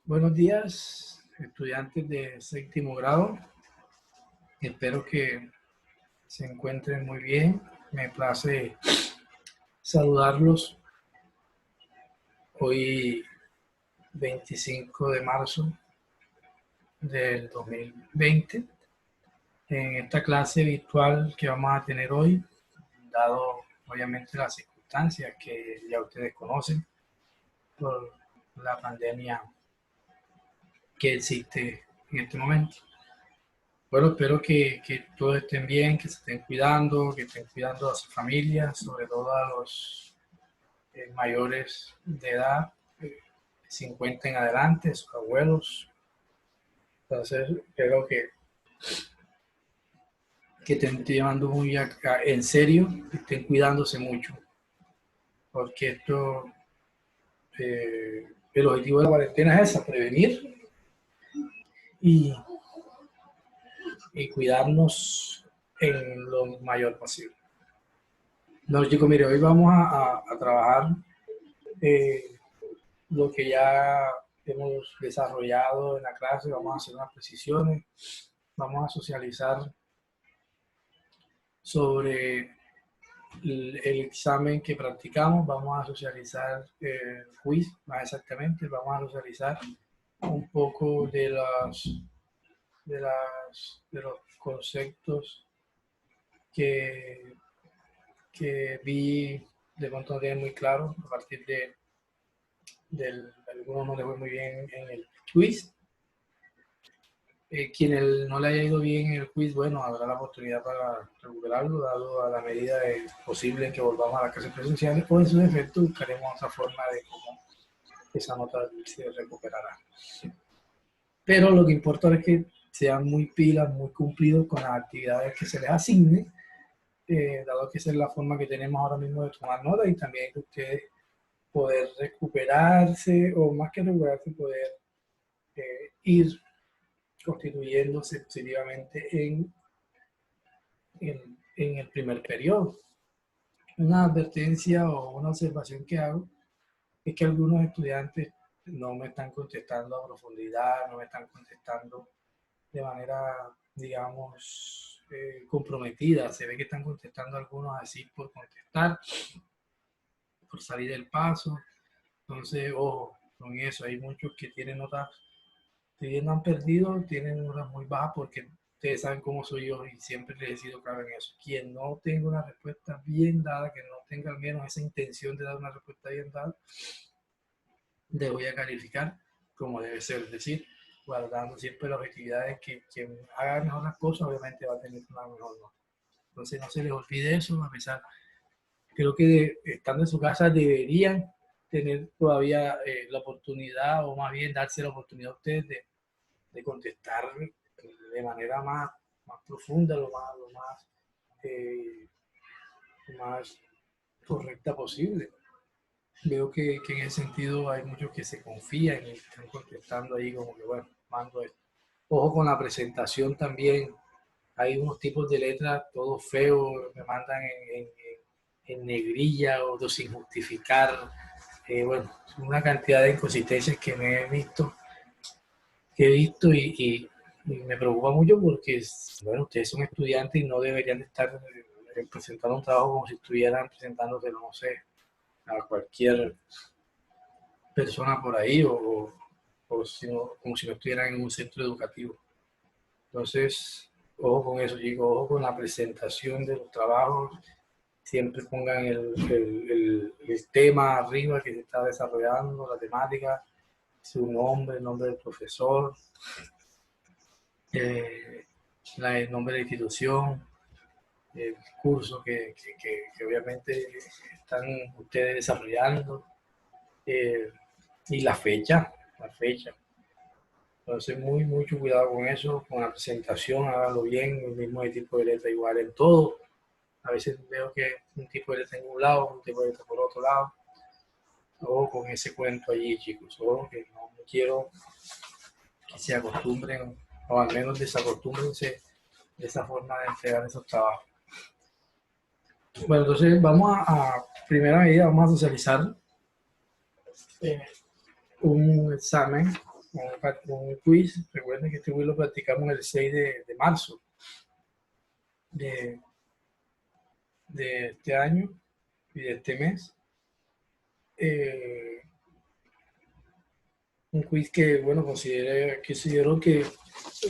Buenos días, estudiantes de séptimo grado. Espero que se encuentren muy bien. Me place saludarlos hoy 25 de marzo del 2020 en esta clase virtual que vamos a tener hoy, dado obviamente las circunstancias que ya ustedes conocen por la pandemia que existe en este momento. Bueno, espero que todos estén bien, que se estén cuidando, que estén cuidando a sus familias, sobre todo a los mayores de edad, 50 en adelante, sus abuelos. Entonces, espero que estén llevando muy en serio, que estén cuidándose mucho, porque el objetivo de la cuarentena es esa, prevenir y, y cuidarnos en lo mayor posible. No, chicos, mire, hoy vamos a trabajar eh, lo que ya hemos desarrollado en la clase. Vamos a hacer unas precisiones, vamos a socializar sobre el examen que practicamos, vamos a socializar el quiz, más exactamente, vamos a socializar un poco de los conceptos que, que vi de pronto no tienen muy claro a partir algunos no les fue muy bien en el quiz. Quien no le haya ido bien en el quiz, bueno, habrá la oportunidad para recuperarlo, dado a la medida posible en que volvamos a las clases presenciales, o en su defecto buscaremos otra forma de cómo esa nota se recuperará. Pero lo que importa es que sean muy pilas, muy cumplidos con las actividades que se les asigne, dado que esa es la forma que tenemos ahora mismo de tomar notas y también de ustedes poder recuperarse, o más que recuperarse, poder ir constituyéndose positivamente en el primer periodo. Una advertencia o una observación que hago es que algunos estudiantes no me están contestando a profundidad, no me están contestando de manera, digamos, comprometida. Se ve que están contestando algunos así por contestar, por salir del paso. Entonces, ojo con eso. Hay muchos que tienen notas, si bien no han perdido, tienen notas muy bajas porque ustedes saben cómo soy yo y siempre les he sido claro en eso. Quien no tenga una respuesta bien dada, que no tenga al menos esa intención de dar una respuesta bien dada, le voy a calificar como debe ser, es decir, guardando siempre las objetividades que quien haga mejor las cosas obviamente va a tener una mejor nota. Entonces no se les olvide eso, a pesar, creo que estando en su casa deberían tener todavía la oportunidad, o más bien darse la oportunidad a ustedes de contestar de manera más profunda, eh, lo más correcta posible. Veo que en ese sentido hay muchos que se confían y están contestando ahí como que, bueno, mando esto. Ojo con la presentación también. Hay unos tipos de letras todos feos, me mandan en negrilla o sin justificar. Bueno, una cantidad de inconsistencias que he visto y me preocupa mucho porque, bueno, ustedes son estudiantes y no deberían de estar presentando un trabajo como si estuvieran presentándose, no sé, a cualquier persona por ahí como si no estuvieran en un centro educativo. Entonces, ojo con eso, chicos, ojo con la presentación de los trabajos. Siempre pongan el tema arriba que se está desarrollando, la temática, su nombre, el nombre del profesor, el nombre de la institución, el curso que obviamente están ustedes desarrollando, y la fecha. Entonces, mucho cuidado con eso, con la presentación, hágalo bien, el mismo tipo de letra igual en todo. A veces veo que un tipo de letra en un lado, un tipo de letra por otro lado. Ojo con ese cuento allí, chicos. Ojo que no quiero que se acostumbren, o al menos desacostúmbrense de esa forma de entregar esos trabajos. Bueno, entonces vamos primera medida, vamos a socializar un examen un quiz. Recuerden que este quiz lo practicamos el 6 de marzo de este año y de este mes. Un quiz que, bueno, considero que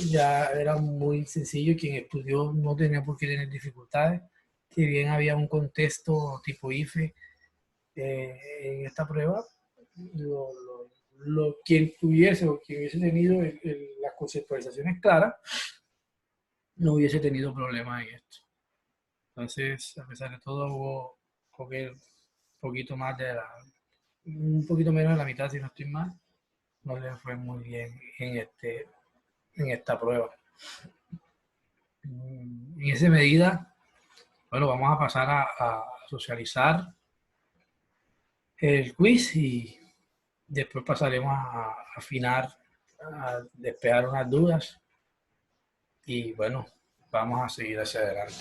ya era muy sencillo. Quien estudió no tenía por qué tener dificultades. Si bien había un contexto tipo IFE en esta prueba, quien tuviese o quien hubiese tenido las conceptualizaciones claras, no hubiese tenido problemas en esto. Entonces, a pesar de todo, hubo un poquito menos de la mitad, si no estoy mal, no le fue muy bien en esta prueba. En esa medida, bueno, vamos a pasar a socializar el quiz y después pasaremos a afinar, a despejar unas dudas y bueno, vamos a seguir hacia adelante.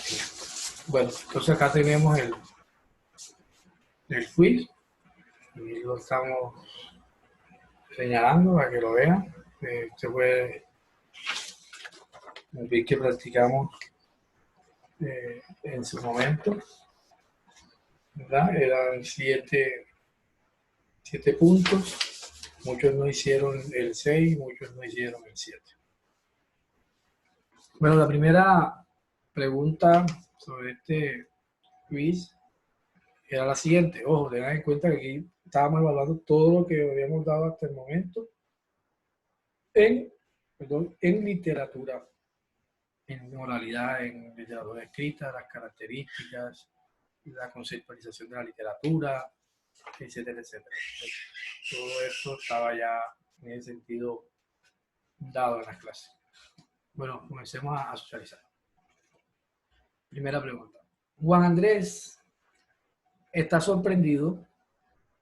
Bueno, entonces acá tenemos el quiz y lo estamos señalando para que lo vean. Este fue un quiz que practicamos en su momento, ¿verdad? Eran 7 puntos. Muchos no hicieron el 6, muchos no hicieron el 7. Bueno, la primera pregunta sobre este quiz era la siguiente. Ojo, tengan en cuenta que aquí estábamos evaluando todo lo que habíamos dado hasta el momento en literatura, en oralidad, en literatura escrita, las características, la conceptualización de la literatura, etcétera, etcétera. Todo esto estaba ya en ese sentido dado en las clases. Bueno, comencemos a socializar. Primera pregunta. Juan Andrés está sorprendido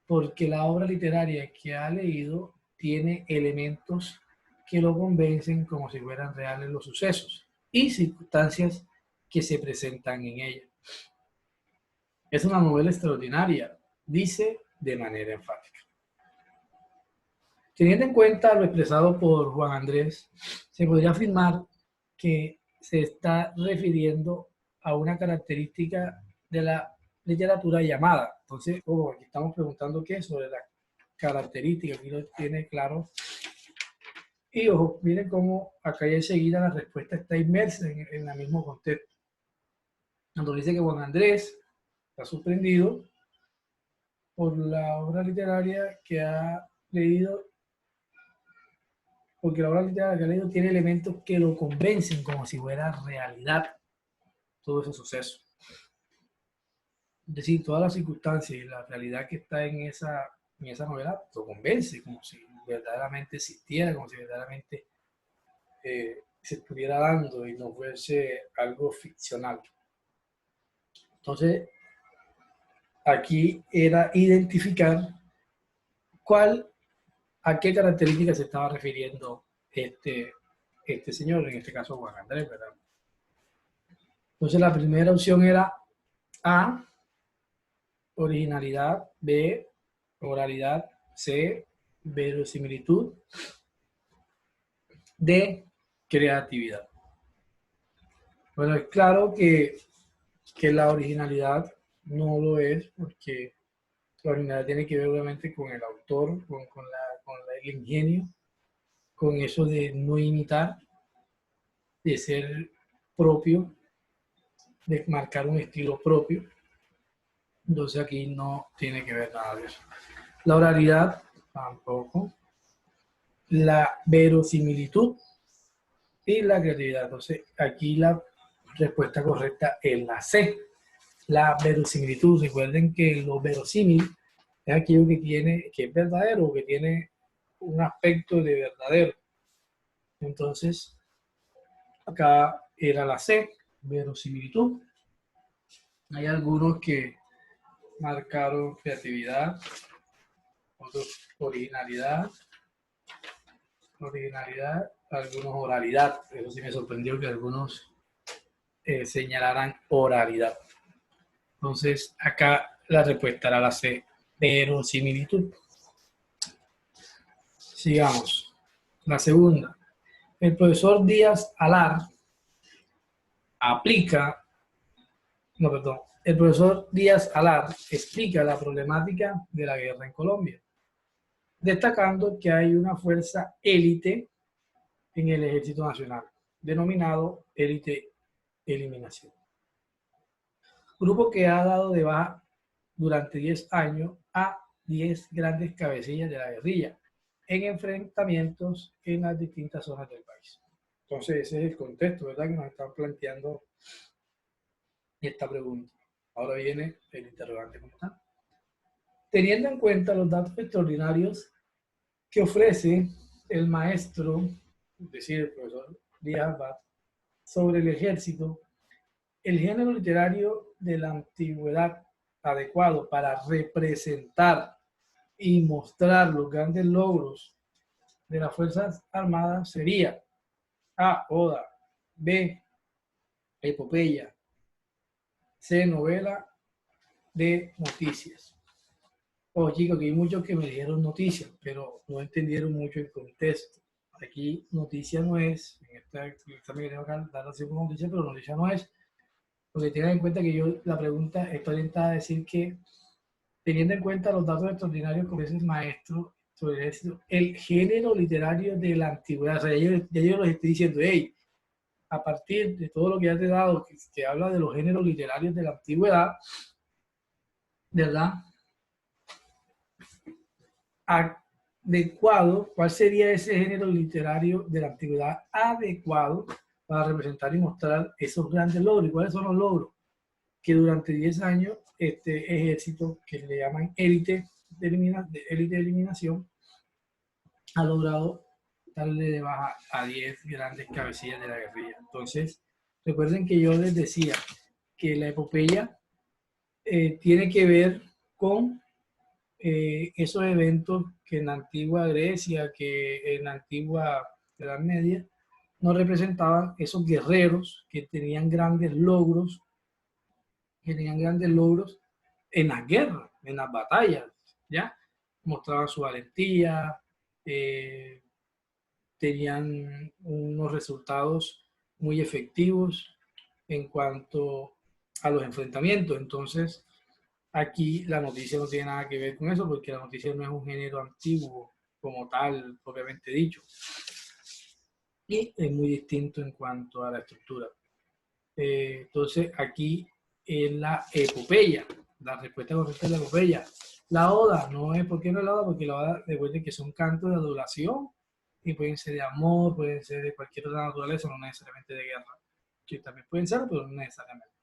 porque la obra literaria que ha leído tiene elementos que lo convencen como si fueran reales los sucesos y circunstancias que se presentan en ella. Es una novela extraordinaria, dice de manera enfática. Teniendo en cuenta lo expresado por Juan Andrés, se podría afirmar que se está refiriendo a una característica de la literatura llamada. Entonces, aquí estamos preguntando qué sobre la característica, aquí lo tiene claro. Y ojo, miren cómo acá ya enseguida la respuesta está inmersa en el mismo contexto. Cuando dice que Juan Andrés está sorprendido por la obra literaria que ha leído, porque la obra literaria que ha leído tiene elementos que lo convencen como si fuera realidad todo ese suceso. Es decir, todas las circunstancias y la realidad que está en esa novela lo convence, como si verdaderamente existiera, como si verdaderamente se estuviera dando y no fuese algo ficcional. Entonces, aquí era identificar a qué características se estaba refiriendo este señor, en este caso Juan Andrés, ¿verdad? Entonces, la primera opción era A, originalidad; B, oralidad; C, verosimilitud; D, creatividad. Bueno, es claro que la originalidad no lo es, porque la originalidad tiene que ver obviamente con el autor, con el ingenio, con eso de no imitar, de ser propio, de marcar un estilo propio. Entonces aquí no tiene que ver nada de eso. La oralidad tampoco. La verosimilitud y la creatividad. Entonces aquí la respuesta correcta es la C. La verosimilitud. Recuerden que lo verosímil es aquello que es verdadero o que tiene un aspecto de verdadero. Entonces, acá era la C, verosimilitud. Hay algunos que marcaron creatividad, otros originalidad, algunos oralidad. Eso sí me sorprendió que algunos señalaran oralidad. Entonces, acá la respuesta era la C, verosimilitud. Sigamos. La segunda, el profesor Díaz Alar aplica, no, perdón, el profesor Díaz Alar explica la problemática de la guerra en Colombia, destacando que hay una fuerza élite en el Ejército Nacional, denominado élite eliminación. Grupo que ha dado de baja durante 10 años a 10 grandes cabecillas de la guerrilla en enfrentamientos en las distintas zonas del país. Entonces ese es el contexto, ¿verdad?, que nos están planteando esta pregunta. Ahora viene el interrogante como tal. Teniendo en cuenta los datos extraordinarios que ofrece el maestro, es decir, el profesor Díaz Abad, sobre el ejército, el género literario de la antigüedad adecuado para representar y mostrar los grandes logros de las Fuerzas Armadas sería A, oda, B, epopeya, C, novela, D, noticias. Ojo, chicos, que hay muchos que me dijeron noticias, pero no entendieron mucho el contexto. Aquí noticia no es, en esta examen que tengo acá, dar así como noticia, pero noticia no es. Porque tengan en cuenta que yo, la pregunta está orientada a decir que, teniendo en cuenta los datos extraordinarios que ofrece el maestro sobre el ejército, el género literario de la antigüedad, o sea, ya yo les estoy diciendo, hey, a partir de todo lo que ya te he dado, que habla de los géneros literarios de la antigüedad, ¿verdad? Adecuado, ¿cuál sería ese género literario de la antigüedad adecuado para representar y mostrar esos grandes logros? ¿Y cuáles son los logros? Que durante 10 años este ejército, que le llaman élite de eliminación, ha logrado darle de baja a 10 grandes cabecillas de la guerrilla. Entonces, recuerden que yo les decía que la epopeya tiene que ver con esos eventos que en la antigua Grecia, que en la antigua Edad Media, nos representaban esos guerreros que tenían grandes logros, en las guerras, en las batallas, ¿ya? Mostraban su valentía, tenían unos resultados muy efectivos en cuanto a los enfrentamientos. Entonces, aquí la noticia no tiene nada que ver con eso, porque la noticia no es un género antiguo como tal, propiamente dicho. Y es muy distinto en cuanto a la estructura. Entonces, aquí es la epopeya. La respuesta correcta es la epopeya. La oda, no es, ¿por qué no es la oda? Porque la oda, recuerden que son cantos de adulación y pueden ser de amor, pueden ser de cualquier otra naturaleza, no necesariamente de guerra. Que también pueden ser, pero no necesariamente.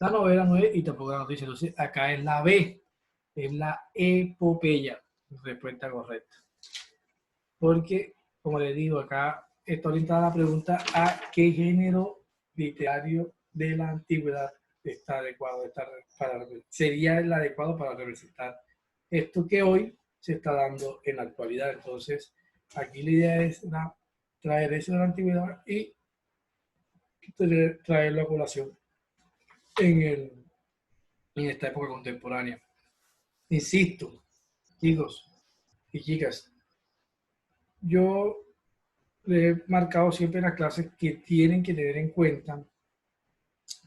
La novela no es y tampoco la noticia. Entonces, acá es la B, es la epopeya. Respuesta correcta. Porque, como les digo, acá está orientada la pregunta a qué género literario de la antigüedad está adecuado, sería el adecuado para representar esto que hoy se está dando en la actualidad. Entonces, aquí la idea es traer eso de la antigüedad y traerlo a colación en esta época contemporánea. Insisto, chicos y chicas, yo le he marcado siempre en las clases que tienen que tener en cuenta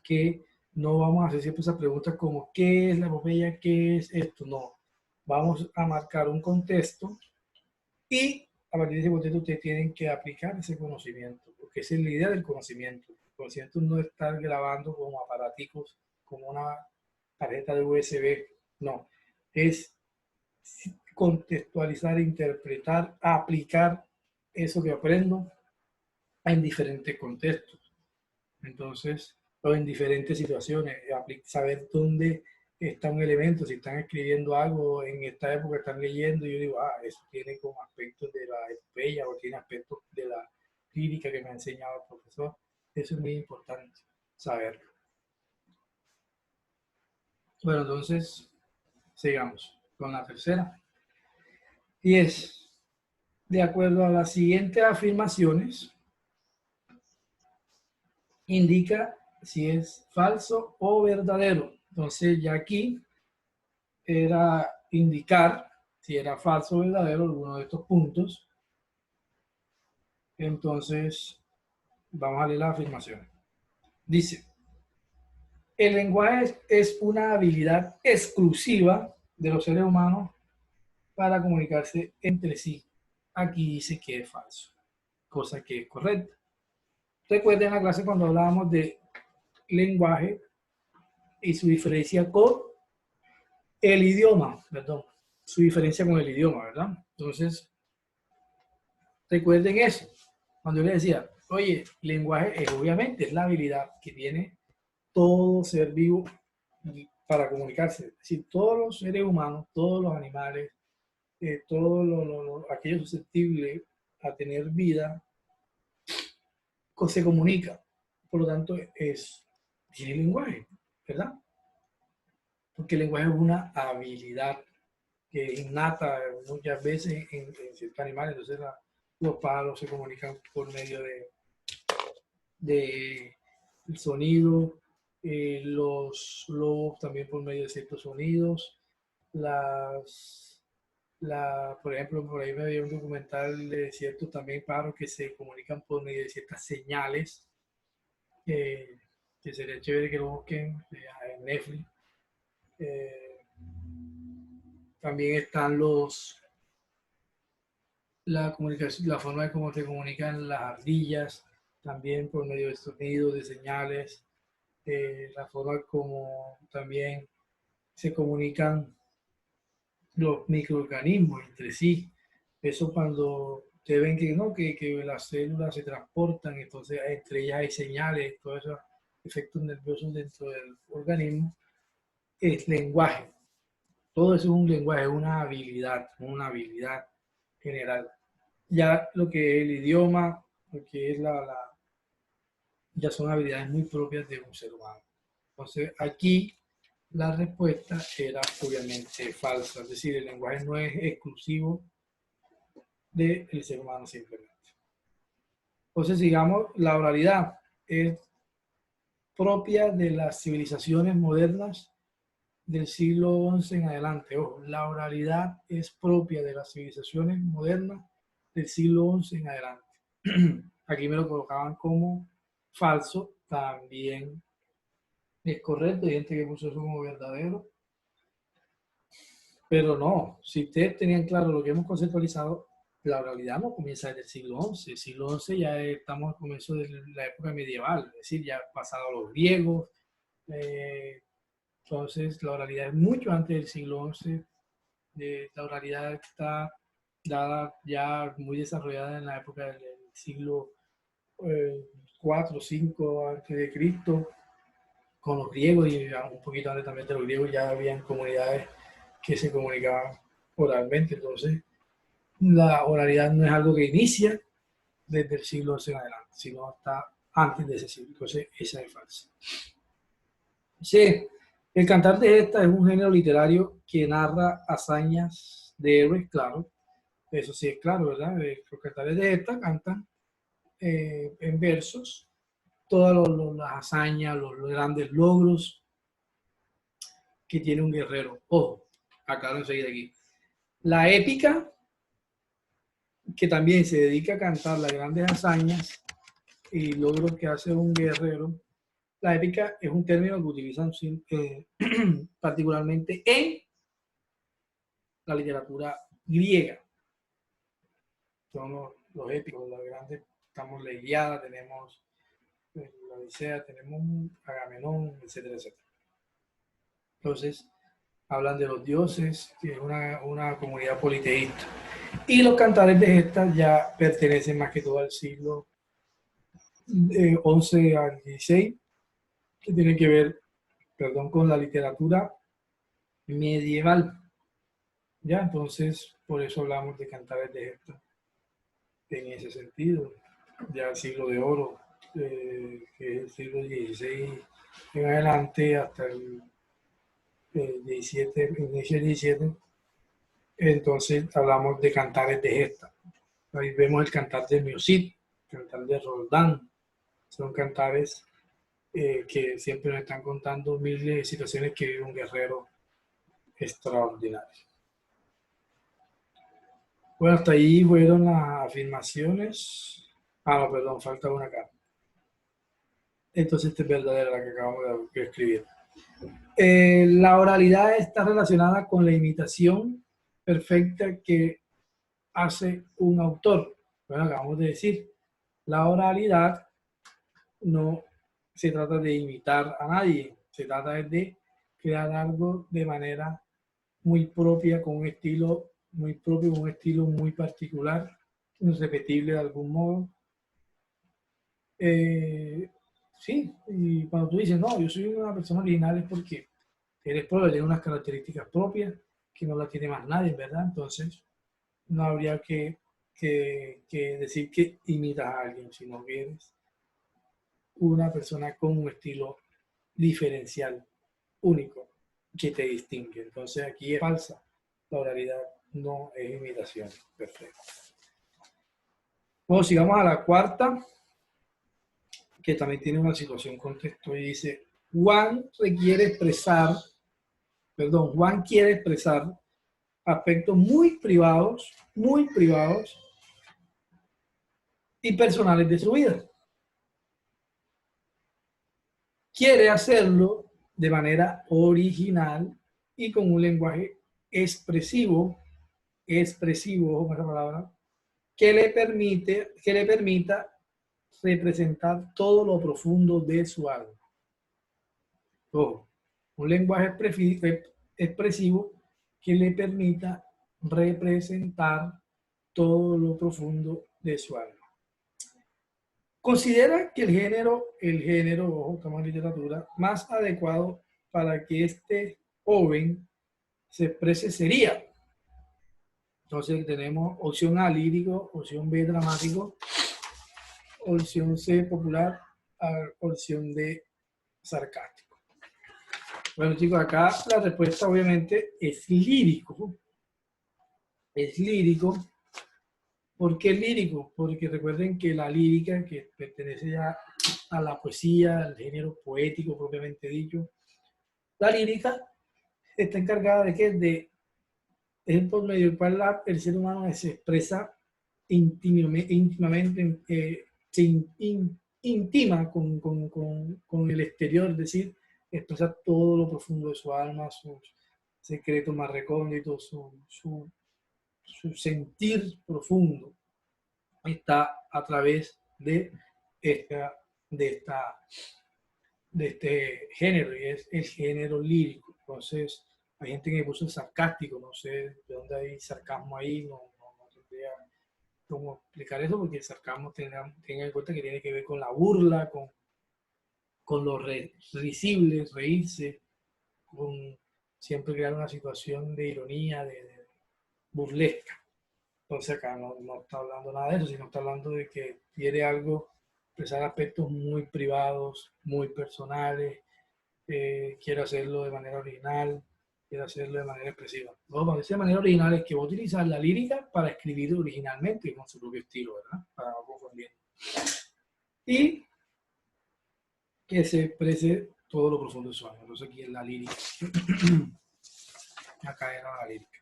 que no vamos a hacer siempre esas preguntas como ¿qué es la epopeya? ¿Qué es esto? No. Vamos a marcar un contexto y a partir de ese contexto ustedes tienen que aplicar ese conocimiento, porque esa es la idea del conocimiento. El conocimiento no es estar grabando como aparaticos, como una tarjeta de USB, no. Es contextualizar, interpretar, aplicar eso que aprendo en diferentes contextos. Entonces, o en diferentes situaciones, saber dónde está un elemento, si están escribiendo algo en esta época, están leyendo, y yo digo, eso tiene como aspectos de la epopeya o tiene aspectos de la lírica que me ha enseñado el profesor. Eso es muy importante saberlo. Bueno, entonces, sigamos con la tercera. Y es, de acuerdo a las siguientes afirmaciones, indica si es falso o verdadero. Entonces ya aquí era indicar si era falso o verdadero alguno de estos puntos Entonces, vamos a leer las afirmaciones. Dice, el lenguaje es una habilidad exclusiva de los seres humanos para comunicarse entre sí. Aquí dice que es falso, cosa que es correcta. Recuerden la clase cuando hablábamos de lenguaje y su diferencia con el idioma, perdón, su diferencia con el idioma, ¿verdad? Entonces, recuerden eso. Cuando yo les decía, oye, lenguaje es obviamente es la habilidad que tiene todo ser vivo para comunicarse. Es decir, todos los seres humanos, todos los animales, todo aquello susceptible a tener vida, se comunica. Por lo tanto, tiene lenguaje, ¿verdad? Porque el lenguaje es una habilidad que es innata muchas veces en ciertos animales. Entonces, los pájaros se comunican por medio de el sonido, los lobos también por medio de ciertos sonidos, por ejemplo, por ahí me dio un documental de ciertos también pájaros que se comunican por medio de ciertas señales, que sería chévere que lo busquen en Netflix. Eh, También están la comunicación, la forma de cómo se comunican las ardillas, también por medio de sonidos, de señales, la forma como también se comunican los microorganismos entre sí. Eso cuando te ven que no, que las células se transportan, entonces entre ellas hay señales, todos esos efectos nerviosos dentro del organismo, es lenguaje. Todo eso es un lenguaje, una habilidad general. Ya lo que es el idioma, lo que es ya son habilidades muy propias de un ser humano. Entonces aquí la respuesta era obviamente falsa, es decir, el lenguaje no es exclusivo del ser humano simplemente. Entonces, digamos, la oralidad es propia de las civilizaciones modernas del siglo XI en adelante. Ojo, la oralidad es propia de las civilizaciones modernas del siglo XI en adelante. Aquí me lo colocaban como falso, también es correcto, hay gente que puso eso como verdadero, pero no, si ustedes tenían claro lo que hemos conceptualizado, la oralidad no comienza desde el siglo XI. El siglo XI ya estamos al comienzo de la época medieval, es decir, ya pasado los griegos. Entonces, la oralidad es mucho antes del siglo XI. La oralidad está dada ya muy desarrollada en la época del siglo IV, V antes de Cristo, con los griegos y un poquito antes también de los griegos ya habían comunidades que se comunicaban oralmente. Entonces, la oralidad no es algo que inicia desde el siglo XI en adelante, sino está antes de ese siglo. Entonces, esa es falsa. Sí, el cantar de gesta es un género literario que narra hazañas de héroes, claro. Eso sí es claro, ¿verdad? Los cantares de gesta cantan en versos todas las hazañas, los grandes logros que tiene un guerrero. Ojo, aclaro enseguida aquí. La épica, que también se dedica a cantar las grandes hazañas y logros que hace un guerrero. La épica es un término que utilizan particularmente en la literatura griega. Son los épicos, los grandes. Estamos la Iliada, tenemos la Odisea, tenemos Agamenón, etcétera, etcétera. Entonces, hablan de los dioses, que es una comunidad politeísta. Y los cantares de gestas ya pertenecen más que todo al siglo XI al XVI, que tienen que ver, perdón, con la literatura medieval. Ya, entonces, por eso hablamos de cantares de gestas en ese sentido. Ya el siglo de oro, que es el siglo XVI en adelante, hasta el 17, inicio del 17, entonces hablamos de cantares de gesta. Ahí vemos el cantar de Miocid, el cantar de Roldán, son cantares que siempre nos están contando miles de situaciones que vive un guerrero extraordinario. Bueno, hasta ahí fueron las afirmaciones. Ah, no, perdón, falta una acá. Entonces esta es verdadera la que acabamos de escribir. La oralidad está relacionada con la imitación perfecta que hace un autor. Bueno, acabamos de decir, la oralidad no se trata de imitar a nadie, se trata de crear algo de manera muy propia, con un estilo muy propio, con un estilo muy particular, irrepetible de algún modo. Eh, sí, y cuando tú dices, no, yo soy una persona original es porque eres propio, tiene unas características propias que no la tiene más nadie, ¿verdad? Entonces, no habría que decir que imitas a alguien, sino que eres una persona con un estilo diferencial, único, que te distingue. Entonces, aquí es falsa. La oralidad no es imitación. Perfecto. Bueno, sigamos a la cuarta, que también tiene una situación contexto y dice, Juan quiere expresar aspectos muy privados y personales de su vida. Quiere hacerlo de manera original y con un lenguaje expresivo, esa palabra, que le permita representar todo lo profundo de su alma. Ojo, un lenguaje expresivo que le permita representar todo lo profundo de su alma. Considera que ojo, estamos en literatura, más adecuado para que este joven se exprese sería. Entonces tenemos opción A, lírico, opción B, dramático, opción C, popular, opción D, sarcástico. Bueno, chicos, acá la respuesta obviamente es lírico. Es lírico. ¿Por qué lírico? Porque recuerden que la lírica, que pertenece ya a la poesía, al género poético propiamente dicho, la lírica está encargada de que es por medio del cual el ser humano se expresa íntimamente, intima con el exterior, es decir, expresa todo lo profundo de su alma, sus secretos más recónditos, su sentir profundo está a través esta, de, esta, de este género, y es el género lírico. Entonces, hay gente que me puso sarcástico, no sé de dónde hay sarcasmo ahí, no tendría cómo explicar eso, porque el sarcasmo tengan en cuenta que tiene que ver con la burla, con lo risible, reírse, con siempre crear una situación de ironía, de burlesca. Entonces acá no está hablando nada de eso, sino está hablando de que quiere algo, expresar aspectos muy privados, muy personales, quiere hacerlo de manera original, quiere hacerlo de manera expresiva. No, cuando dice de manera original es que va a utilizar la lírica para escribir originalmente con su propio estilo, ¿verdad? Para no confundir. Y que se exprese todo lo profundo de su alma. Entonces aquí es la lírica. Acá era la lírica.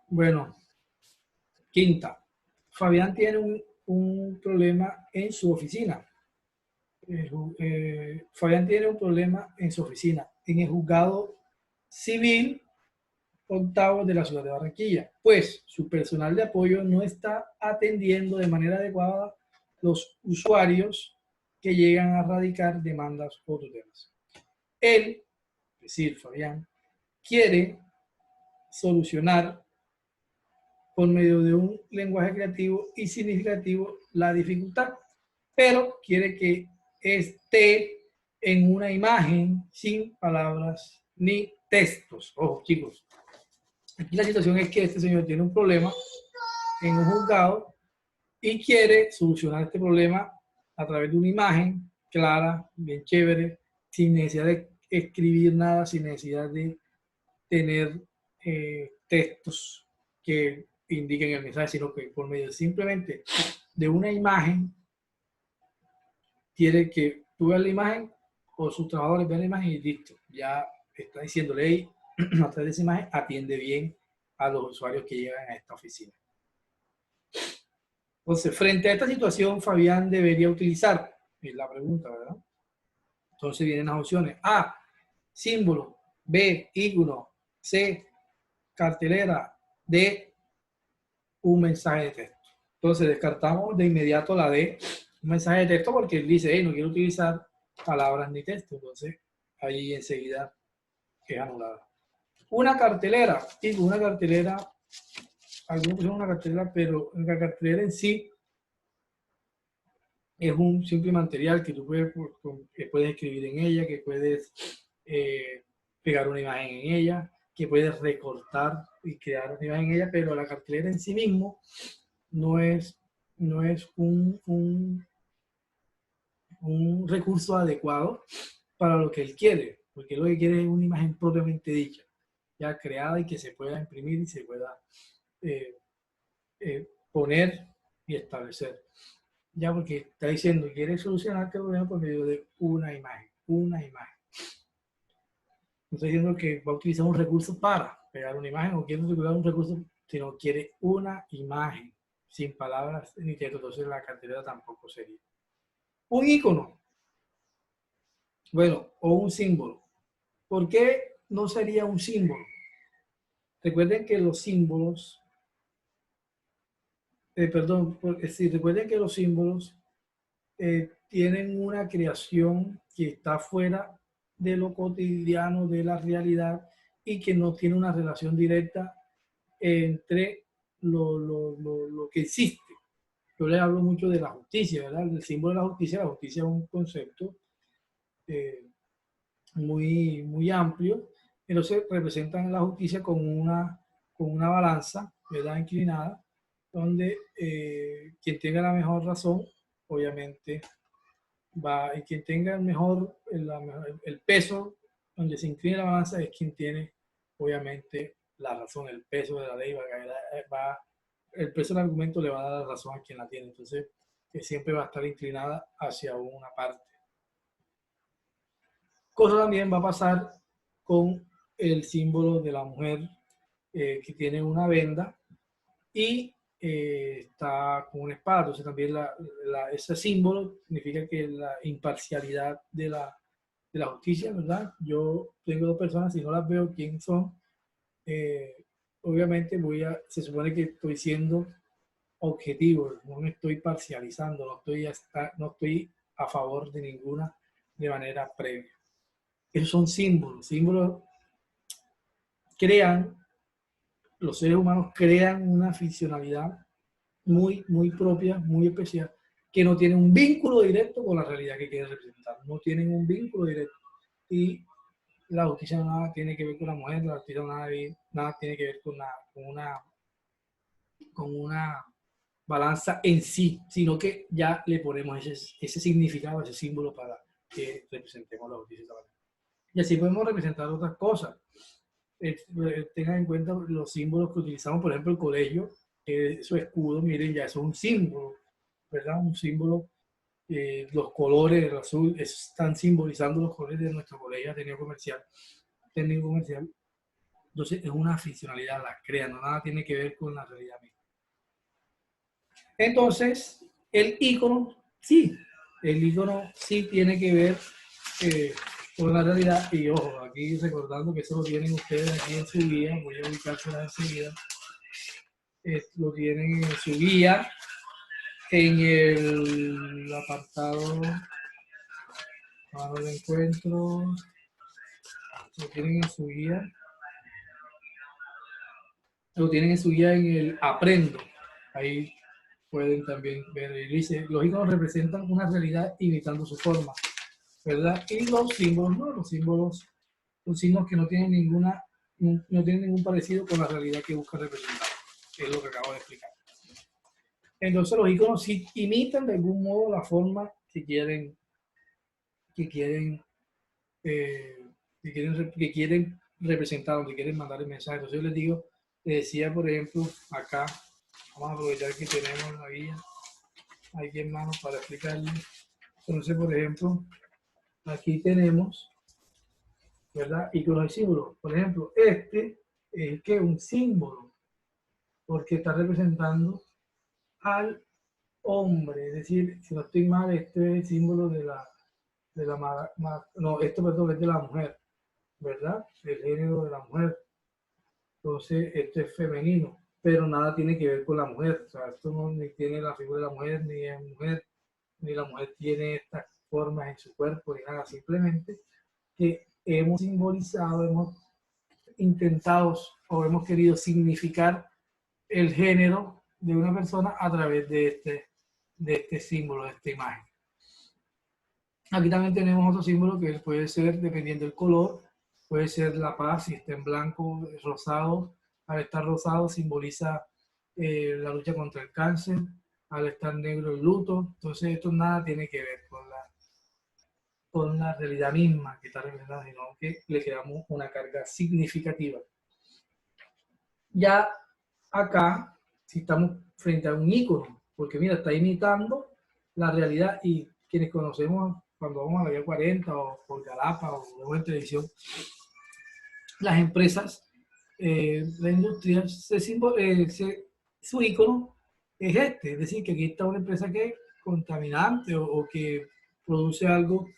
Bueno, quinta. Fabián tiene un problema en su oficina. Fabián tiene un problema en su oficina, en el juzgado civil octavo de la ciudad de Barranquilla, pues su personal de apoyo no está atendiendo de manera adecuada los usuarios que llegan a radicar demandas o tutelas. Él, es decir, Fabián, quiere solucionar por medio de un lenguaje creativo y significativo la dificultad, pero quiere que esté en una imagen sin palabras ni textos. Ojo, chicos, aquí la situación es que este señor tiene un problema en un juzgado y quiere solucionar este problema a través de una imagen clara, bien chévere, sin necesidad de escribir nada, sin necesidad de tener textos que indiquen el mensaje, sino que por medio simplemente de una imagen, quiere que tú veas la imagen o sus trabajadores vean la imagen y listo, ya está diciendo ley, a través de esa imagen atiende bien a los usuarios que llegan a esta oficina. Entonces, frente a esta situación, Fabián debería utilizar, es la pregunta, ¿verdad? Entonces vienen las opciones. A, símbolo. B, ícono. C, cartelera. D, un mensaje de texto. Entonces descartamos de inmediato la D, un mensaje de texto, porque él dice, hey, no quiero utilizar palabras ni texto. Entonces ahí enseguida es anulada. Una cartelera, digo, una cartelera, algunos pusieron una cartelera, pero la cartelera en sí es un simple material que tú puedes escribir en ella, que puedes pegar una imagen en ella, que puedes recortar y crear una imagen en ella, pero la cartelera en sí mismo no es, no es un recurso adecuado para lo que él quiere, porque lo que quiere es una imagen propiamente dicha, ya creada y que se pueda imprimir y se pueda poner y establecer. Ya, porque está diciendo, quiere solucionar el problema por medio de una imagen, una imagen. No está diciendo que va a utilizar un recurso para pegar una imagen o quiere utilizar un recurso, sino quiere una imagen, sin palabras ni texto. Entonces la cartelera tampoco sería. Un icono, bueno, o un símbolo. ¿Por qué no sería un símbolo? Recuerden que los símbolos, recuerden que los símbolos tienen una creación que está fuera de lo cotidiano, de la realidad, y que no tiene una relación directa entre lo que existe. Yo les hablo mucho de la justicia, ¿verdad? El símbolo de la justicia es un concepto eh, muy amplio. Entonces representan la justicia con una balanza, ¿verdad? Inclinada, donde quien tenga la mejor razón, obviamente, va, y quien tenga el peso, donde se inclina la balanza, es quien tiene, obviamente, la razón, el peso de la ley, el peso del argumento le va a dar la razón a quien la tiene. Entonces, que siempre va a estar inclinada hacia una parte. Cosa también va a pasar con el símbolo de la mujer que tiene una venda y está con una espada. Entonces también ese símbolo significa que la imparcialidad de la justicia, ¿verdad? Yo tengo dos personas, si no las veo quién son, eh, obviamente se supone que estoy siendo objetivo, no me estoy parcializando, no estoy a favor de ninguna de manera previa. Esos son símbolos. Símbolos crean, los seres humanos crean una ficcionalidad muy propia, muy especial, que no tiene un vínculo directo con la realidad que quiere representar. No tienen un vínculo directo. Y la justicia nada tiene que ver con la mujer, la justicia nada tiene que ver con una balanza en sí, sino que ya le ponemos ese significado, ese símbolo para que representemos la justicia. Y así podemos representar otras cosas. Tengan en cuenta los símbolos que utilizamos, por ejemplo, el colegio, su escudo, miren, ya eso es un símbolo, ¿verdad? Un símbolo, los colores, el azul, están simbolizando los colores de nuestro colegio técnico comercial. Entonces es una ficcionalidad, la crean, no nada tiene que ver con la realidad misma. Entonces, el icono sí tiene que ver con la realidad. Y ojo, aquí recordando que eso lo tienen ustedes aquí en su guía, voy a ubicársela enseguida. Lo tienen en su guía, en el apartado, ahora lo encuentro, lo tienen en su guía, lo tienen en su guía en el aprendo. Ahí pueden también ver, dice, los iconos representan una realidad imitando su forma, ¿verdad? Y los símbolos, no, los símbolos son signos que no tienen ningún parecido con la realidad que busca representar, que es lo que acabo de explicar. Entonces los iconos sí imitan de algún modo la forma que quieren, que quieren representar, donde quieren mandar el mensaje. Entonces yo les digo, les decía por ejemplo, acá, vamos a aprovechar que tenemos la guía aquí en mano para explicarles. Entonces, por ejemplo, aquí tenemos, ¿verdad? Iconos y símbolos. Por ejemplo, este es que un símbolo, porque está representando al hombre, es decir, si no estoy mal, este es el símbolo no, esto perdón, es de la mujer, ¿verdad? El género de la mujer. Entonces, esto es femenino, pero nada tiene que ver con la mujer. O sea, esto no ni tiene la figura de la mujer, ni es mujer, ni la mujer tiene estas formas en su cuerpo, ni nada. Simplemente que hemos simbolizado, hemos intentado o hemos querido significar el género de una persona a través de este símbolo, de esta imagen. Aquí también tenemos otro símbolo que puede ser, dependiendo del color, puede ser la paz, si está en blanco, rosado. Al estar rosado simboliza la lucha contra el cáncer, al estar negro el luto. Entonces esto nada tiene que ver con la realidad misma que está representada, sino que le creamos una carga significativa. Ya acá, si estamos frente a un ícono, porque mira, está imitando la realidad y quienes conocemos cuando vamos a la vía 40 o por Galapa o luego en televisión, las empresas, la industria, su ícono es este, es decir, que aquí está una empresa que es contaminante o que produce algo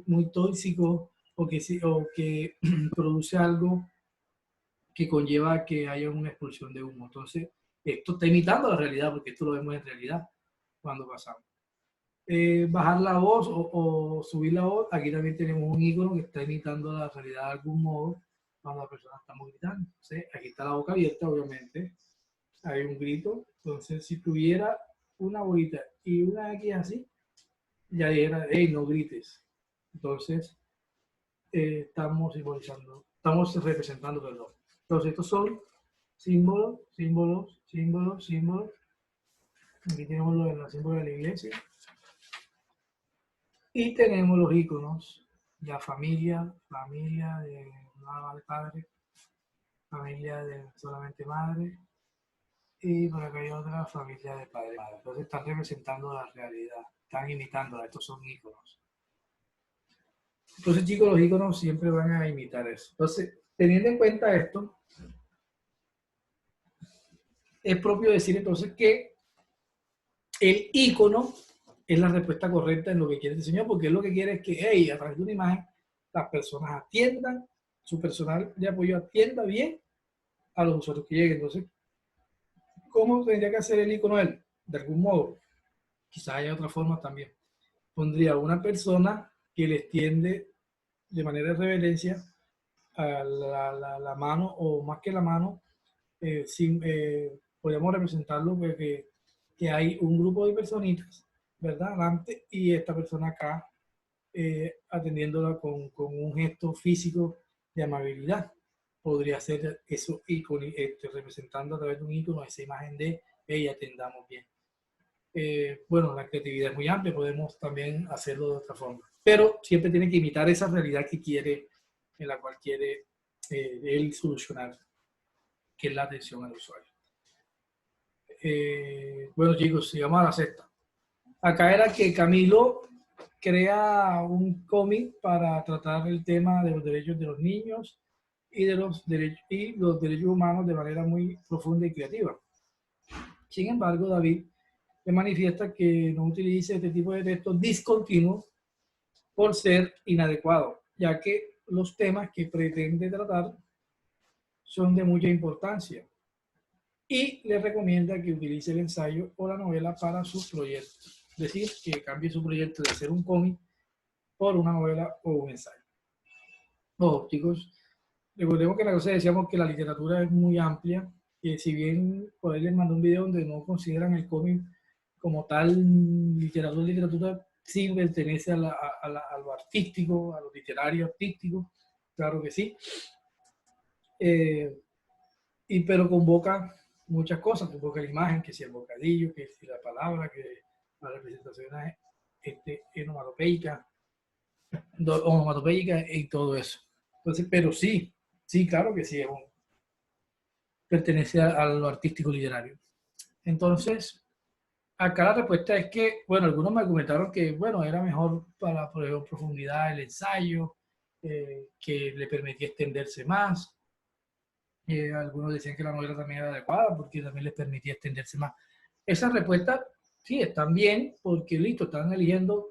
muy tóxico o que produce algo que conlleva que haya una expulsión de humo. Entonces, esto está imitando la realidad, porque esto lo vemos en realidad cuando pasamos. Bajar la voz o subir la voz, aquí también tenemos un icono que está imitando la realidad de algún modo cuando la persona está gritando. Entonces, aquí está la boca abierta, obviamente, hay un grito. Entonces, si tuviera una bolita y una aquí así, ya dijera, hey, no grites. Entonces, estamos simbolizando, estamos representando, perdón. Entonces, estos son símbolos, símbolos, símbolos, símbolos. Aquí tenemos los símbolos de la iglesia. Y tenemos los iconos, la familia, familia de madre, padre, familia de solamente madre, y por acá hay otra familia de padre, madre. Entonces están representando la realidad, están imitándola, estos son iconos. Entonces, chicos, los iconos siempre van a imitar eso. Entonces, teniendo en cuenta esto, es propio decir entonces que el icono es la respuesta correcta en lo que quiere el diseñador, porque es lo que quiere es que, hey, a través de una imagen, las personas atiendan, su personal de apoyo atienda bien a los usuarios que lleguen. Entonces, ¿cómo tendría que hacer el icono él? De algún modo, quizás haya otra forma también. Pondría una persona que le extiende de manera de reverencia a la mano, o más que la mano, podríamos representarlo que hay un grupo de personitas, ¿verdad? Adelante, y esta persona acá atendiéndola con un gesto físico de amabilidad. Podría ser eso representando a través de un icono esa imagen de ella, atendamos bien. Bueno, la creatividad es muy amplia, podemos también hacerlo de otra forma, pero siempre tiene que imitar esa realidad que quiere, en la cual quiere él solucionar, que es la atención al usuario. Bueno, chicos, sigamos a la sexta. Acá era que Camilo crea un cómic para tratar el tema de los derechos de los niños y de los derechos humanos de manera muy profunda y creativa. Sin embargo, David le manifiesta que no utilice este tipo de textos discontinuos por ser inadecuado, ya que los temas que pretende tratar son de mucha importancia, y le recomienda que utilice el ensayo o la novela para su proyecto. Es decir, que cambie su proyecto de ser un cómic por una novela o un ensayo. Ojo, chicos, recordemos que la cosa decíamos que la literatura es muy amplia, y si bien por ahí les mandé un video donde no consideran el cómic como tal literatura sí pertenece a lo artístico, a lo literario artístico, claro que sí, pero convoca muchas cosas, convoca la imagen, que si el bocadillo, que si la palabra, que la representación onomatopeica y todo eso. Entonces, pero sí, sí, claro que sí, pertenece a lo artístico literario. Entonces, acá la respuesta es que, bueno, algunos me comentaron que, bueno, era mejor para profundidad el ensayo, que le permitía extenderse más. Algunos decían que la novela también era adecuada porque también les permitía extenderse más. Esas respuestas sí están bien porque, listo, están eligiendo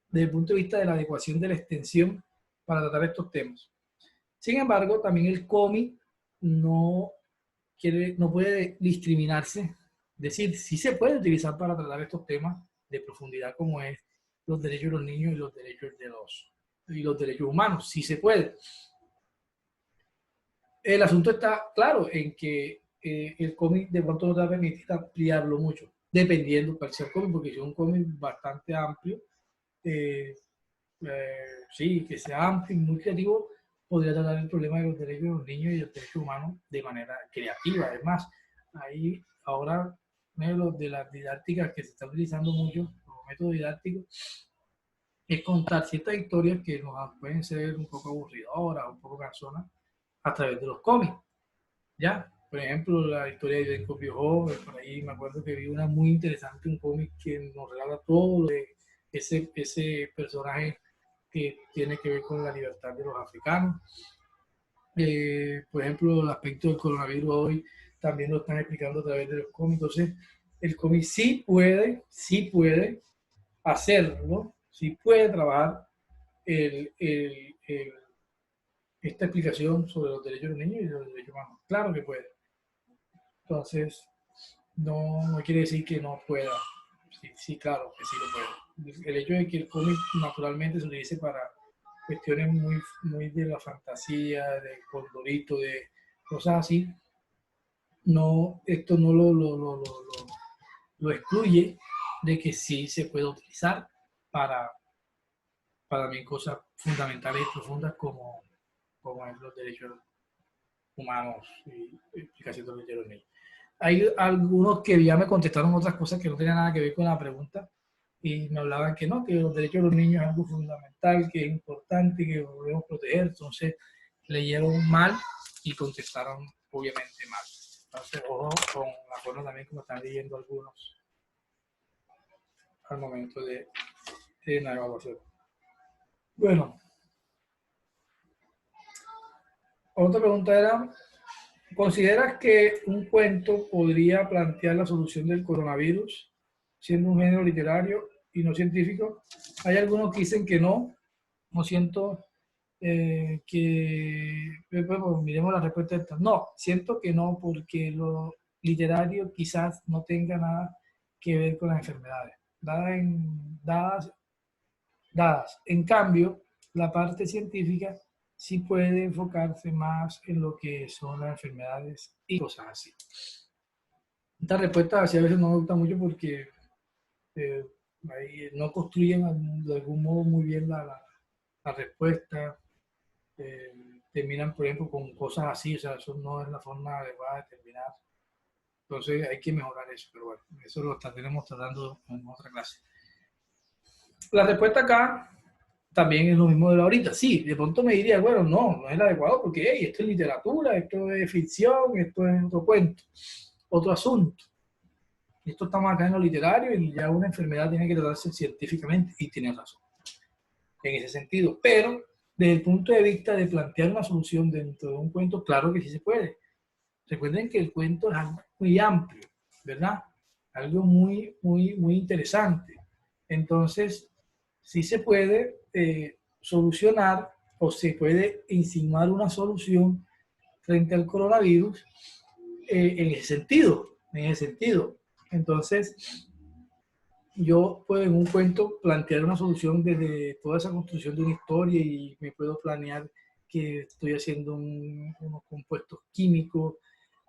desde el punto de vista de la adecuación de la extensión para tratar estos temas. Sin embargo, también el cómic no, no puede discriminarse, es decir, sí se puede utilizar para tratar estos temas de profundidad como es los derechos de los niños y los derechos y los derechos humanos, sí se puede. El asunto está claro en que el cómic de pronto no te va a permitir ampliarlo mucho, dependiendo cuál sea el cómic, porque si es un cómic bastante amplio, eh, sí, que sea amplio y muy creativo, podría tratar el problema de los derechos de los niños y los derechos humanos de manera creativa. Además, ahí ahora uno de las didácticas que se está utilizando mucho, los métodos didácticos, es contar ciertas historias que nos pueden ser un poco aburridoras, un poco cansonas, a través de los cómics. ¿Ya? Por ejemplo, la historia de Jacob Joven, por ahí me acuerdo que vi una muy interesante, un cómic que nos relata todo lo de ese personaje que tiene que ver con la libertad de los africanos. Por ejemplo, el aspecto del coronavirus hoy también lo están explicando a través de los cómics. Entonces, el cómic sí puede hacerlo, sí puede trabajar el, el, el, esta explicación sobre los derechos de los niños y los derechos humanos. Claro que puede. Entonces, no quiere decir que no pueda. Sí, sí, claro que sí lo puede. El hecho de que el cómic naturalmente se utilice para cuestiones muy de la fantasía, de Condorito, de cosas así, no, esto no lo excluye de que sí se puede utilizar para, para mí cosas fundamentales y profundas como es los derechos humanos y explicación de los derechos de los niños. Hay algunos que ya me contestaron otras cosas que no tenían nada que ver con la pregunta y me hablaban que no, que los derechos de los niños es algo fundamental, que es importante, que debemos proteger. Entonces leyeron mal y contestaron obviamente mal. Entonces, ojo con la forma también como están leyendo algunos al momento de la evaluación. Bueno, otra pregunta era, ¿consideras que un cuento podría plantear la solución del coronavirus siendo un género literario y no científico? Hay algunos que dicen que no siento pues, miremos la respuesta esta. No, siento que no, porque lo literario quizás no tenga nada que ver con las enfermedades, dadas. En cambio, la parte científica sí puede enfocarse más en lo que son las enfermedades y cosas así. Esta respuesta así a veces no me gusta mucho porque eh, no construyen de algún modo muy bien la respuesta. Terminan, por ejemplo, con cosas así, o sea, eso no es la forma adecuada de terminar. Entonces hay que mejorar eso, pero bueno, eso lo estaremos tratando en otra clase. La respuesta acá también es lo mismo de la ahorita. Sí, de pronto me diría, bueno, no es el adecuado porque hey, esto es literatura, esto es ficción, esto es otro cuento, otro asunto. Esto estamos acá en lo literario y ya una enfermedad tiene que tratarse científicamente y tiene razón en ese sentido. Pero desde el punto de vista de plantear una solución dentro de un cuento, claro que sí se puede. Recuerden que el cuento es algo muy amplio, ¿verdad? Algo muy interesante. Entonces, sí se puede solucionar o se puede insinuar una solución frente al coronavirus en ese sentido. Entonces, yo puedo en un cuento plantear una solución desde toda esa construcción de una historia y me puedo planear que estoy haciendo unos compuestos químicos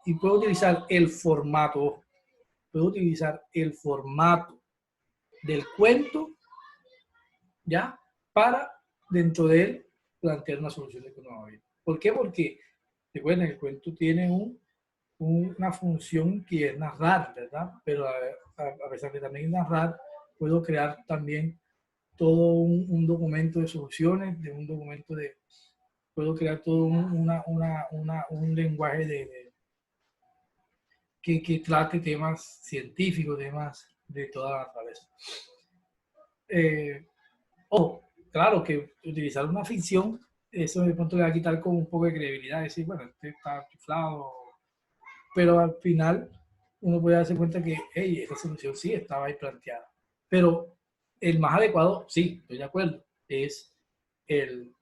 y puedo utilizar el formato del cuento, ¿ya? Para dentro de él plantear una solución de coronavirus. ¿Por qué? Porque, recuerden, el cuento tiene una función que es narrar, ¿verdad? Pero a pesar de también narrar, puedo crear también todo un documento de soluciones, de un documento puedo crear todo un lenguaje que trate temas científicos, temas de toda la naturaleza. Claro que utilizar una ficción, eso de pronto le va a quitar como un poco de credibilidad, decir, bueno, este está chiflado, pero al final uno puede darse cuenta que, hey, esta solución sí estaba ahí planteada. Pero el más adecuado, sí, estoy de acuerdo, es el,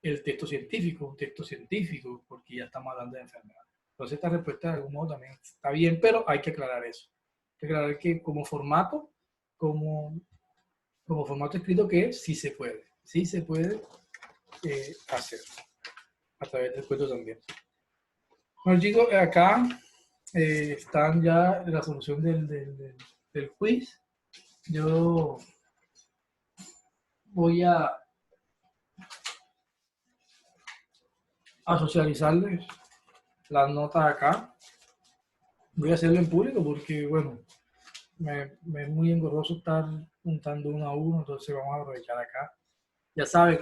el texto científico, un texto científico, porque ya estamos hablando de enfermedad. Entonces esta respuesta de algún modo también está bien, pero hay que aclarar eso. Hay que aclarar que como, como formato escrito que es, sí se puede hacer a través del cuento también. Bueno chicos, acá están ya la solución del quiz. Yo voy a socializarles las notas acá. Voy a hacerlo en público porque, bueno, me es muy engorroso estar juntando uno a uno, entonces vamos a aprovechar acá. Ya saben,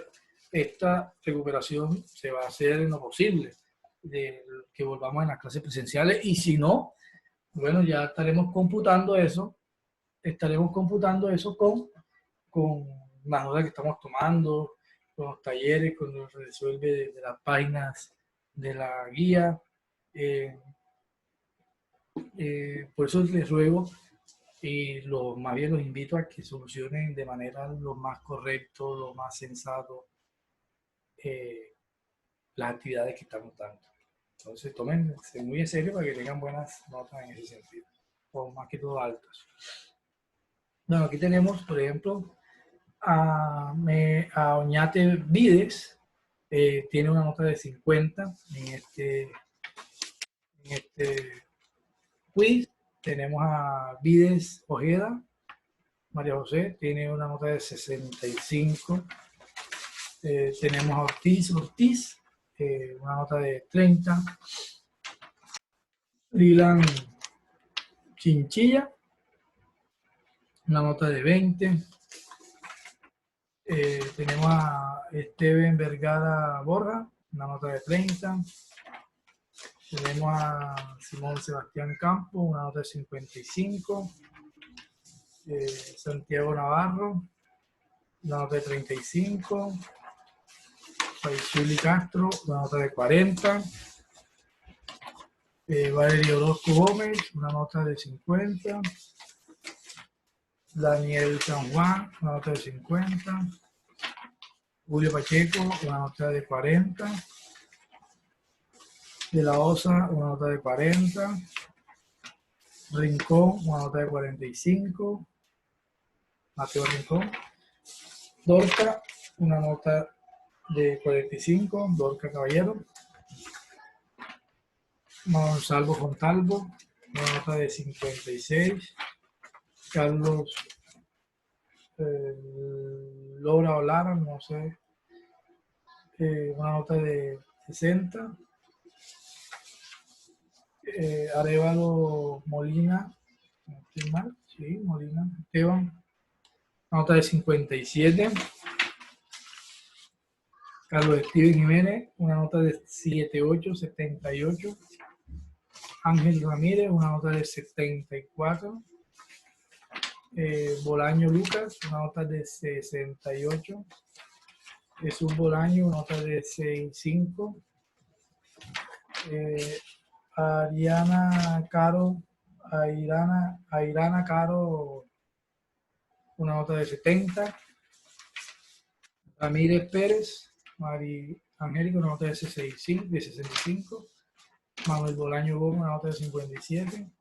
esta recuperación se va a hacer en lo posible, de que volvamos a las clases presenciales y si no, bueno, ya estaremos computando eso con las notas que estamos tomando, con los talleres, con los resuelve de las páginas de la guía. Eh, por eso les ruego y más bien los invito a que solucionen de manera lo más correcto, lo más sensato eh, las actividades que estamos dando. Entonces tómense muy en serio para que tengan buenas notas en ese sentido, o más que todo altas. Bueno, aquí tenemos, por ejemplo, a Oñate Vides, tiene una nota de 50 en este quiz. Tenemos a Vides Ojeda, María José, tiene una nota de 65. Tenemos a Ortiz, una nota de 30. Lilan Chinchilla, una nota de 20. Tenemos a Esteban Vergara Borja, una nota de 30. Tenemos a Simón Sebastián Campo, una nota de 55. Santiago Navarro, una nota de 35. Paisuli Castro, una nota de 40. Valerio Orozco Gómez, una nota de 50. Daniel San Juan, una nota de 50. Julio Pacheco, una nota de 40. De la Osa, una nota de 40. Rincón, una nota de 45. Mateo Rincón. Dorca, una nota de 45. Dorca Caballero. Monsalvo Fontalvo, una nota de 56. Carlos Laura Olara, no sé, una nota de 60. Arevalo Molina, no estoy mal, sí, Molina, Esteban, una nota de 57. Carlos Steven Jiménez, una nota de 78, 78. Ángel Ramírez, una nota de 74. Bolaño Lucas, una nota de 68. Jesús Bolaño, una nota de 65. Ariana Caro, Airana Caro, una nota de 70. Ramírez Pérez, Mari Angélica, una nota de 65. Manuel Bolaño Gómez, una nota de 57.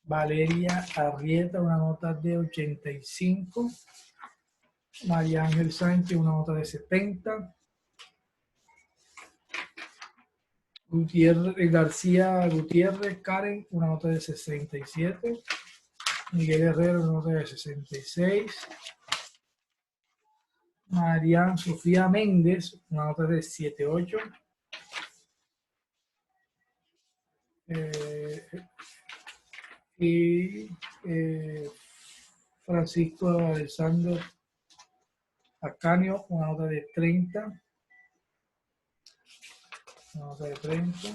Valeria Arrieta, una nota de 85. María Ángel Sánchez, una nota de 70. García Gutiérrez Karen, una nota de 67. Miguel Herrero, una nota de 66. Marian Sofía Méndez, una nota de 78. Y Francisco Alessandro Ascanio, una nota de 30. Una nota de 30.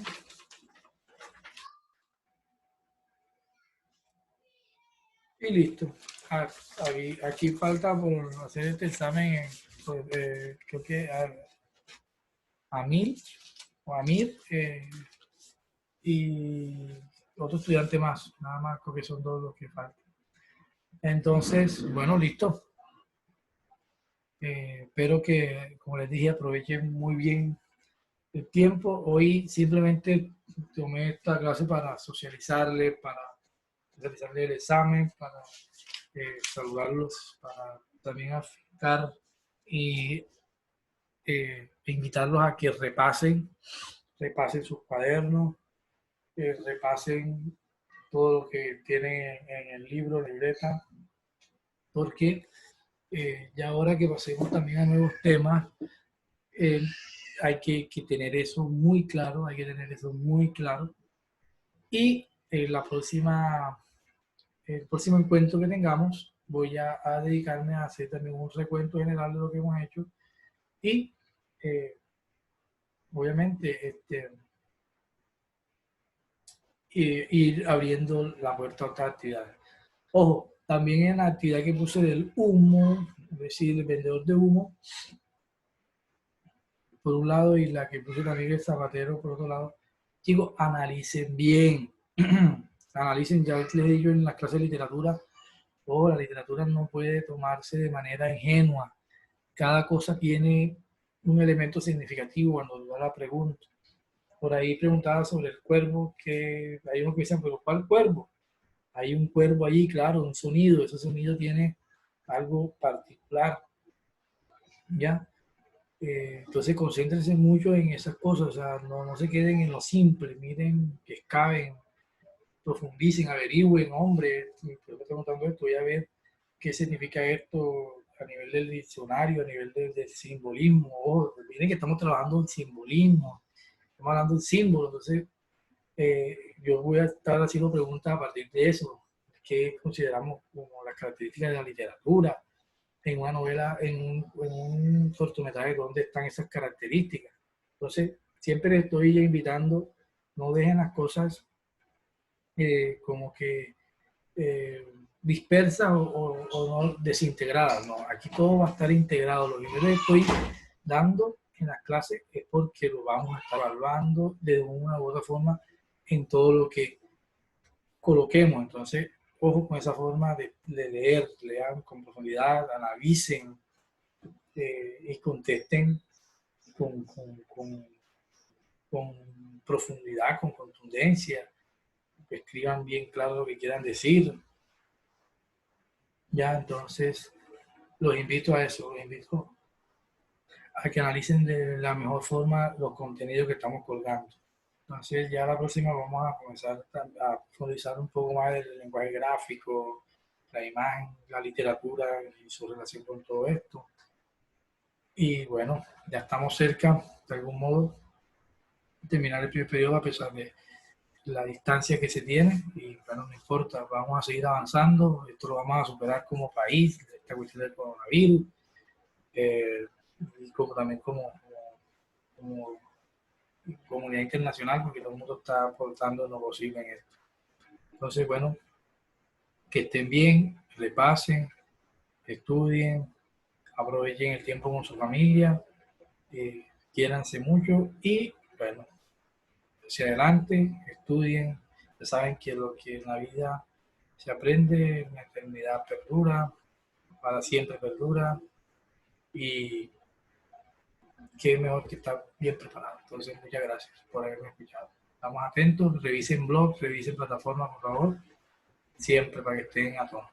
Y listo. Aquí falta por hacer este examen, pues, creo que a Mil o a Mir y otro estudiante más, nada más, porque son dos los que faltan. Entonces, bueno, listo. Espero que, como les dije, aprovechen muy bien el tiempo. Hoy simplemente tomé esta clase para socializarles, para realizarles el examen, para saludarlos, para también afinar y invitarlos a que repasen sus cuadernos, repasen todo lo que tienen en el libro, libreta, porque ya ahora que pasemos también a nuevos temas, eh, hay que tener eso muy claro, hay que tener eso muy claro. Y el próximo encuentro que tengamos, voy a dedicarme a hacer también un recuento general de lo que hemos hecho y eh, obviamente ir abriendo la puerta a otras actividades. Ojo, también en la actividad que puse del humo, es decir, el vendedor de humo, por un lado, y la que puse también el zapatero, por otro lado, chicos, analicen bien. Analicen, ya les he dicho en las clases de literatura, la literatura no puede tomarse de manera ingenua. Cada cosa tiene un elemento significativo cuando yo la pregunto. Por ahí preguntaba sobre el cuervo, que hay unos que dicen, pero ¿cuál cuervo? Hay un cuervo allí, claro, un sonido, ese sonido tiene algo particular, ¿ya? Entonces concéntrense mucho en esas cosas, o sea, no se queden en lo simple, miren, que excaven, profundicen, averigüen, hombre, me estoy preguntando esto, voy a ver qué significa esto a nivel del diccionario, a nivel del simbolismo. Miren que estamos trabajando en simbolismo, estamos hablando de símbolos, entonces yo voy a estar haciendo preguntas a partir de eso, qué consideramos como las características de la literatura, en una novela, en un cortometraje, dónde están esas características. Entonces, siempre les estoy invitando, no dejen las cosas como que dispersas o no desintegradas. No, aquí todo va a estar integrado. Lo que yo les estoy dando en las clases es porque lo vamos a estar evaluando de una u otra forma en todo lo que coloquemos. Entonces, ojo con esa forma de leer, lean con profundidad, analicen y contesten con con profundidad, con contundencia, escriban bien claro lo que quieran decir. Ya, entonces, los invito a eso, los invito a que analicen de la mejor forma los contenidos que estamos colgando. Entonces, ya la próxima vamos a comenzar a profundizar un poco más el lenguaje gráfico, la imagen, la literatura y su relación con todo esto. Y bueno, ya estamos cerca, de algún modo, de terminar el primer periodo a pesar de la distancia que se tiene. Y bueno, no importa, vamos a seguir avanzando, esto lo vamos a superar como país, esta cuestión del coronavirus, y como también como comunidad internacional, porque todo el mundo está aportando lo posible en esto. Entonces, bueno, que estén bien, repasen, estudien, aprovechen el tiempo con su familia, quiéranse mucho y, bueno, hacia adelante, estudien. Ya saben que lo que en la vida se aprende, en la eternidad perdura, para siempre perdura y qué mejor que estar bien preparado. Entonces, muchas gracias por haberme escuchado. Estamos atentos, revisen blogs, revisen plataformas, por favor, siempre para que estén a tono.